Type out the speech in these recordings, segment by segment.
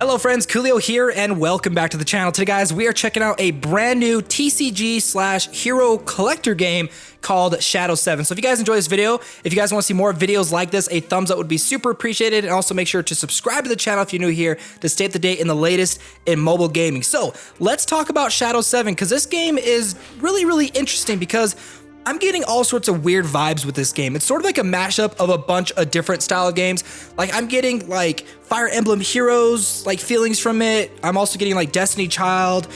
Hello friends, Koolio here and welcome back to the channel. Today guys, we are checking out a brand new TCG/hero collector game called Shadow 7. So if you guys enjoy this video, if you guys want to see more videos like this, a thumbs up would be super appreciated, and also make sure to subscribe to the channel if you're new here to stay up to date in the latest in mobile gaming. So let's talk about Shadow 7 because this game is really interesting because I'm getting all sorts of weird vibes with this game. It's sort of like a mashup of a bunch of different style of games. Like I'm getting like Fire Emblem Heroes like feelings from it. I'm also getting like Destiny Child,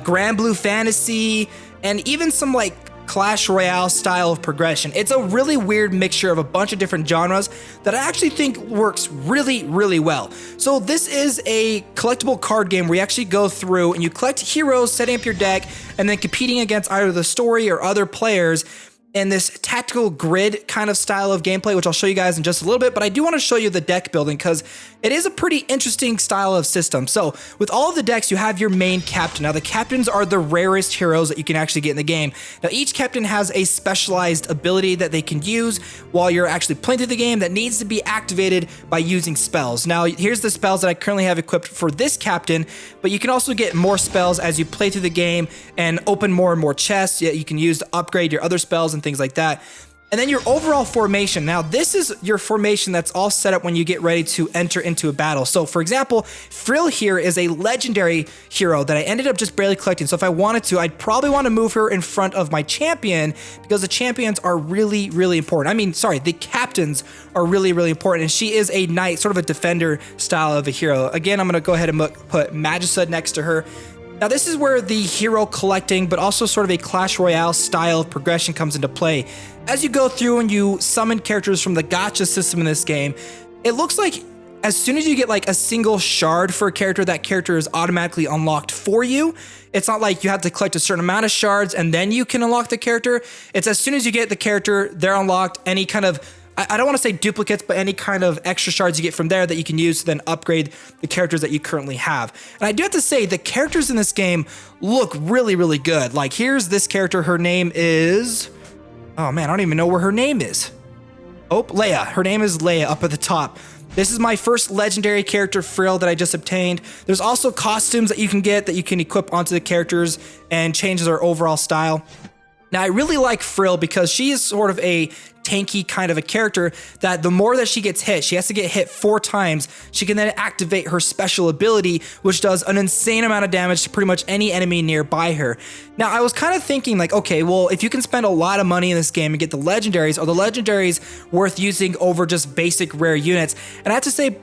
Grand Blue Fantasy, and even some like Clash Royale style of progression. It's a really weird mixture of a bunch of different genres that I actually think works really well. So this is a collectible card game where you actually go through and you collect heroes, setting up your deck, and then competing against either the story or other players in this tactical grid kind of style of gameplay, which I'll show you guys in just a little bit, but I do want to show you the deck building because it is a pretty interesting style of system. So with all of the decks, you have your main captain. Now the captains are the rarest heroes that you can actually get in the game. Now each captain has a specialized ability that they can use while you're actually playing through the game that needs to be activated by using spells. Now here's the spells that I currently have equipped for this captain, but you can also get more spells as you play through the game and open more and more chests that you can use to upgrade your other spells and things like that. And then your overall formation. Now this is your formation that's all set up when you get ready to enter into a battle. So for example, Frill here is a legendary hero that I ended up just barely collecting. So if I wanted to, I'd probably want to move her in front of my champion because the champions are really important. I mean, sorry, the captains are really important. And she is a knight, sort of a defender style of a hero. Again, I'm going to go ahead and put Magissa next to her. Now this is where the hero collecting, but also sort of a Clash Royale style of progression comes into play. As you go through and you summon characters from the gacha system in this game, it looks like as soon as you get like a single shard for a character, that character is automatically unlocked for you. It's not like you have to collect a certain amount of shards and then you can unlock the character. It's as soon as you get the character, they're unlocked. Any kind of, I don't want to say duplicates, but any kind of extra shards you get from there that you can use to then upgrade the characters that you currently have. And I do have to say, the characters in this game look really good. Like here's this character, her name is, oh man, I don't even know where her name is. Oh, Leia, her name is Leia up at the top. This is my first legendary character, Frill, that I just obtained. There's also costumes that you can get that you can equip onto the characters and changes their overall style. Now, I really like Frill because she is sort of a tanky kind of a character that the more that she gets hit, she has to get hit 4 times. She can then activate her special ability, which does an insane amount of damage to pretty much any enemy nearby her. Now, I was kind of thinking like, okay, well, if you can spend a lot of money in this game and get the legendaries, are the legendaries worth using over just basic rare units? And I have to say,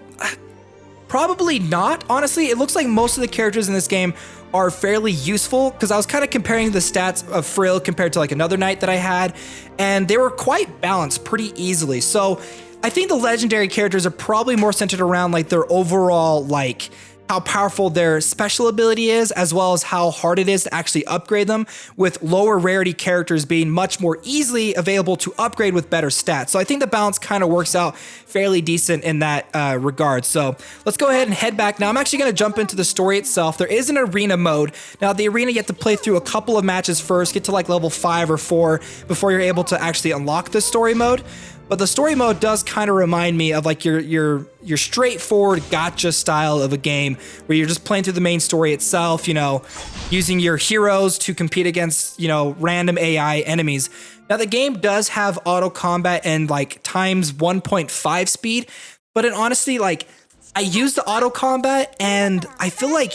probably not. Honestly, it looks like most of the characters in this game are fairly useful because I was kind of comparing the stats of Frill compared to like another knight that I had, and they were quite balanced pretty easily. So I think the legendary characters are probably more centered around like their overall, like how powerful their special ability is, as well as how hard it is to actually upgrade them, with lower rarity characters being much more easily available to upgrade with better stats. So I think the balance kind of works out fairly decent in that regard. So let's go ahead and head back. Now I'm actually going to jump into the story itself. There is an arena mode. Now the arena, you have to play through a couple of matches first, get to like level 5 or 4 before you're able to actually unlock the story mode. But the story mode does kind of remind me of like your straightforward gacha style of a game where you're just playing through the main story itself, you know, using your heroes to compete against, you know, random AI enemies. Now the game does have auto combat and like times 1.5 speed, but in honesty, like I use the auto combat and I feel like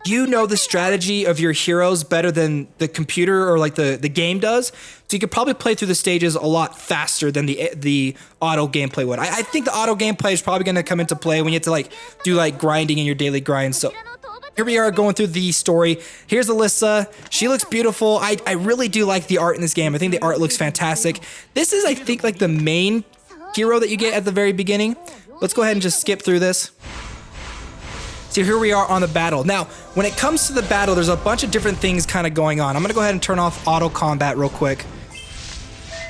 you know the strategy of your heroes better than the computer or like the game does. So you could probably play through the stages a lot faster than the auto gameplay would. I think the auto gameplay is probably going to come into play when you have to like do like grinding in your daily grind. So here we are going through the story. Here's Alyssa. She looks beautiful. I really do like the art in this game. I think the art looks fantastic. This is, I think, like the main hero that you get at the very beginning. Let's go ahead and just skip through this. So here we are on the battle. Now, when it comes to the battle, there's a bunch of different things kind of going on. I'm gonna go ahead and turn off auto combat real quick.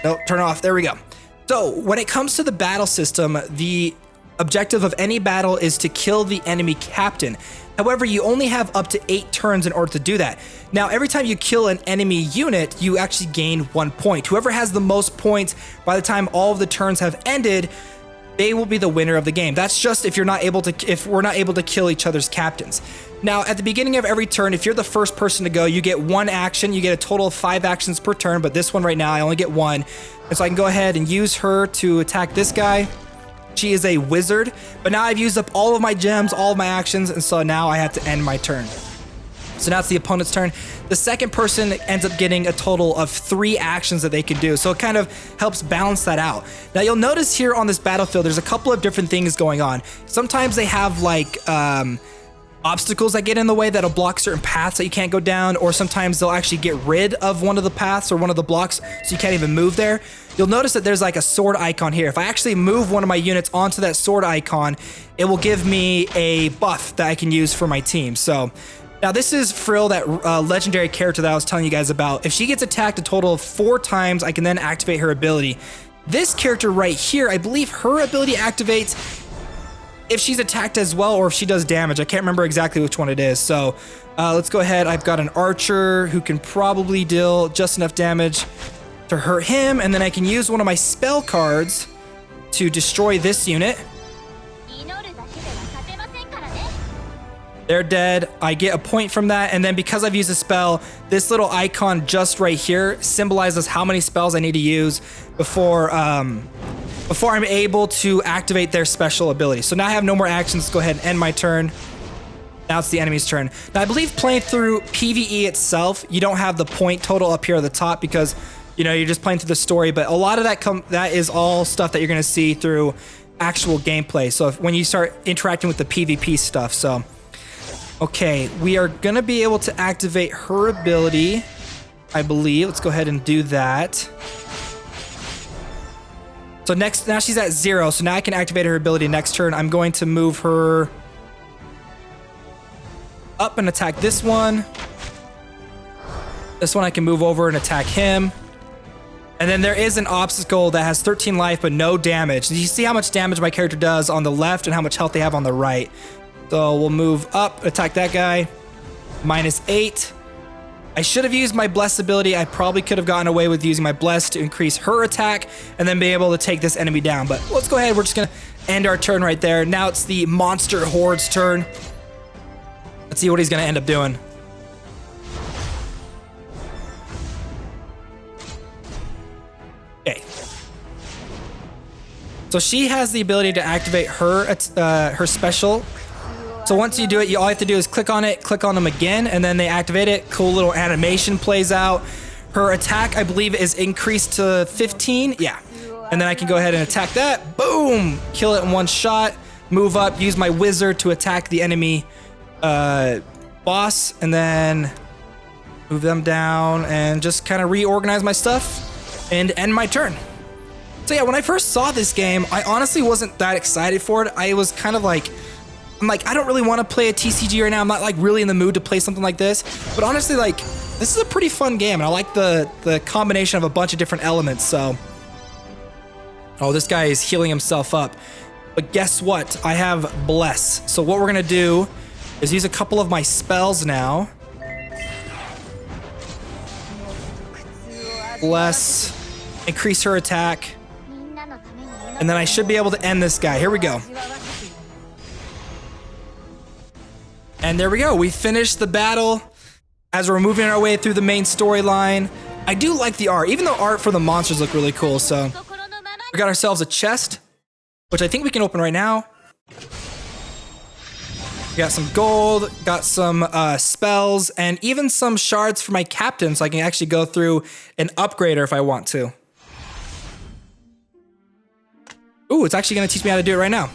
Nope, turn it off, there we go. So when it comes to the battle system, the objective of any battle is to kill the enemy captain. However, you only have up to 8 turns in order to do that. Now, every time you kill an enemy unit, you actually gain 1 point. Whoever has the most points by the time all of the turns have ended they will be the winner of the game. That's just if we're not able to kill each other's captains. Now, at the beginning of every turn, if you're the first person to go, you get 1 action. You get a total of 5 actions per turn, but this one right now, I only get 1. And so I can go ahead and use her to attack this guy. She is a wizard, but now I've used up all of my gems, all of my actions, and so now I have to end my turn. So now it's the opponent's turn. The second person ends up getting a total of 3 actions that they can do. So it kind of helps balance that out. Now you'll notice here on this battlefield, there's a couple of different things going on. Sometimes they have like obstacles that get in the way that'll block certain paths that you can't go down, or sometimes they'll actually get rid of one of the paths or one of the blocks so you can't even move there. You'll notice that there's like a sword icon here. If I actually move one of my units onto that sword icon, it will give me a buff that I can use for my team. So now this is Frill, that legendary character that I was telling you guys about. If she gets attacked a total of 4 times, I can then activate her ability. This character right here, I believe her ability activates if she's attacked as well, or if she does damage. I can't remember exactly which one it is. So let's go ahead. I've got an archer who can probably deal just enough damage to hurt him, and then I can use one of my spell cards to destroy this unit. They're dead. I get a point from that, and then because I've used a spell, this little icon just right here symbolizes how many spells I need to use before I'm able to activate their special ability. So now I have no more actions. Let's go ahead and end my turn. Now it's the enemy's turn. Now I believe playing through PvE itself, you don't have the point total up here at the top because, you know, you're just playing through the story, but a lot of that is all stuff that you're going to see through actual gameplay. So when you start interacting with the PvP stuff. So okay, we are going to be able to activate her ability, I believe. Let's go ahead and do that. So now she's at 0, so now I can activate her ability next turn. I'm going to move her up and attack this one. This one I can move over and attack him. And then there is an obstacle that has 13 life but no damage. You see how much damage my character does on the left and how much health they have on the right. So we'll move up, attack that guy. -8. I should have used my bless ability. I probably could have gotten away with using my bless to increase her attack and then be able to take this enemy down. But let's go ahead. We're just going to end our turn right there. Now it's the monster horde's turn. Let's see what he's going to end up doing. Okay. So she has the ability to activate her special. So once you do it, all you have to do is click on it, click on them again, and then they activate it. Cool little animation plays out. Her attack, I believe, is increased to 15. Yeah. And then I can go ahead and attack that. Boom! Kill it in one shot. Move up, use my wizard to attack the enemy boss, and then move them down and just kind of reorganize my stuff and end my turn. So yeah, when I first saw this game, I honestly wasn't that excited for it. I was kind of like, I don't really want to play a TCG right now. I'm not like really in the mood to play something like this. But honestly, like, this is a pretty fun game, and I like the combination of a bunch of different elements. So, oh, this guy is healing himself up. But guess what? I have bless. So what we're gonna do is use a couple of my spells now. Bless, increase her attack, and then I should be able to end this guy. Here we go. And there we go. We finished the battle as we're moving our way through the main storyline. I do like the art, even though art for the monsters look really cool. So we got ourselves a chest, which I think we can open right now. We got some gold, got some spells, and even some shards for my captain, so I can actually go through and upgrade her if I want to. Ooh, it's actually going to teach me how to do it right now.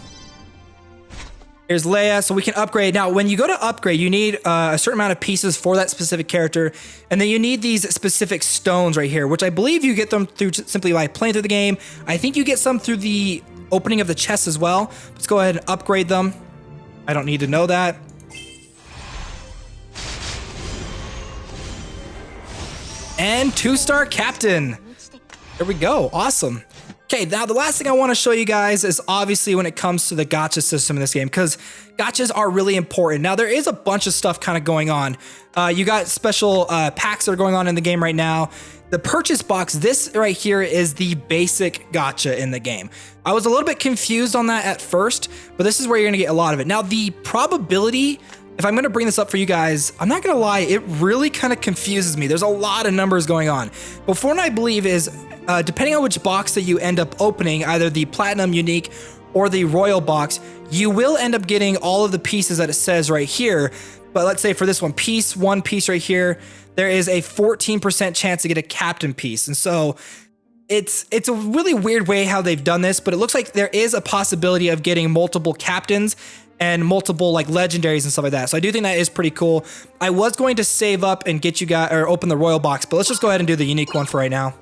Here's Leia, so we can upgrade. Now, when you go to upgrade, you need a certain amount of pieces for that specific character, and then you need these specific stones right here, which I believe you get them through simply by playing through the game. I think you get some through the opening of the chest as well. Let's go ahead and upgrade them. I don't need to know that. And 2-star captain. There we go. Awesome. Okay, now the last thing I want to show you guys is obviously when it comes to the gacha system in this game, because gachas are really important. Now, there is a bunch of stuff kind of going on. You got special packs that are going on in the game right now. The purchase box, this right here is the basic gacha in the game. I was a little bit confused on that at first, but this is where you're gonna get a lot of it. Now, the probability, if I'm gonna bring this up for you guys, I'm not gonna lie, it really kind of confuses me. There's a lot of numbers going on. But Fortnite, I believe, is depending on which box that you end up opening, either the Platinum, Unique, or the Royal box, you will end up getting all of the pieces that it says right here. But let's say for this one piece right here, there is a 14% chance to get a captain piece. And so it's a really weird way how they've done this, but it looks like there is a possibility of getting multiple captains and multiple like legendaries and stuff like that. So I do think that is pretty cool. I was going to save up and get you guys, or open the Royal box, but let's just go ahead and do the Unique one for right now.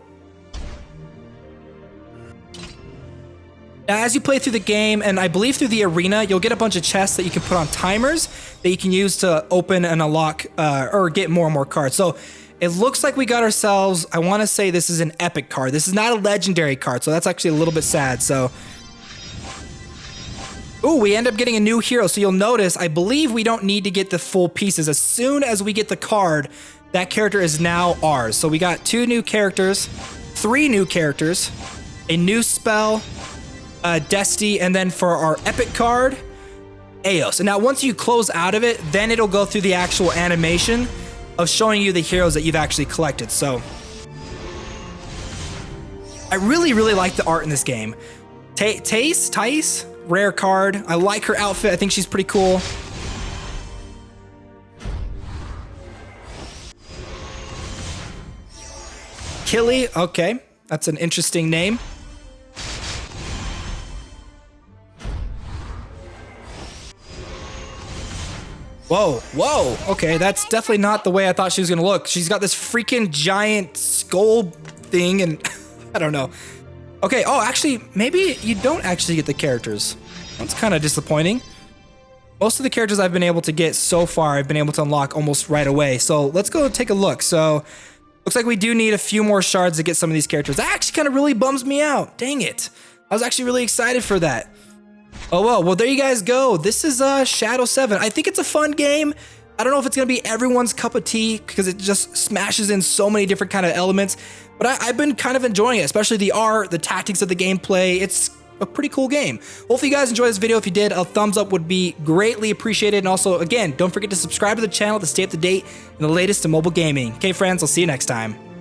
Now, as you play through the game, and I believe through the arena, you'll get a bunch of chests that you can put on timers that you can use to open and unlock or get more and more cards. So it looks like we got ourselves, I want to say this is an epic card. This is not a legendary card, so that's actually a little bit sad. So, ooh, we end up getting a new hero. So you'll notice, I believe we don't need to get the full pieces. As soon as we get the card, that character is now ours. So we got 2 new characters, 3 new characters, a new spell, Desti, and then for our epic card, Eos. And now once you close out of it, then it'll go through the actual animation of showing you the heroes that you've actually collected. So I really like the art in this game. Thais, rare card. I like her outfit. I think she's pretty cool. Killy, okay, that's an interesting name. Whoa, okay, that's definitely not the way I thought she was gonna look. She's got this freaking giant skull thing, and I don't know. Okay, oh, actually, maybe you don't actually get the characters. That's kind of disappointing. Most of the characters I've been able to get so far, I've been able to unlock almost right away. So let's go take a look. So, looks like we do need a few more shards to get some of these characters. That actually kind of really bums me out. Dang it. I was actually really excited for that. Oh, well, there you guys go. This is Shadow 7. I think it's a fun game. I don't know if it's going to be everyone's cup of tea because it just smashes in so many different kind of elements, but I've been kind of enjoying it, especially the art, the tactics of the gameplay. It's a pretty cool game. Hopefully you guys enjoyed this video. If you did, a thumbs up would be greatly appreciated. And also, again, don't forget to subscribe to the channel to stay up to date in the latest in mobile gaming. Okay, friends, I'll see you next time.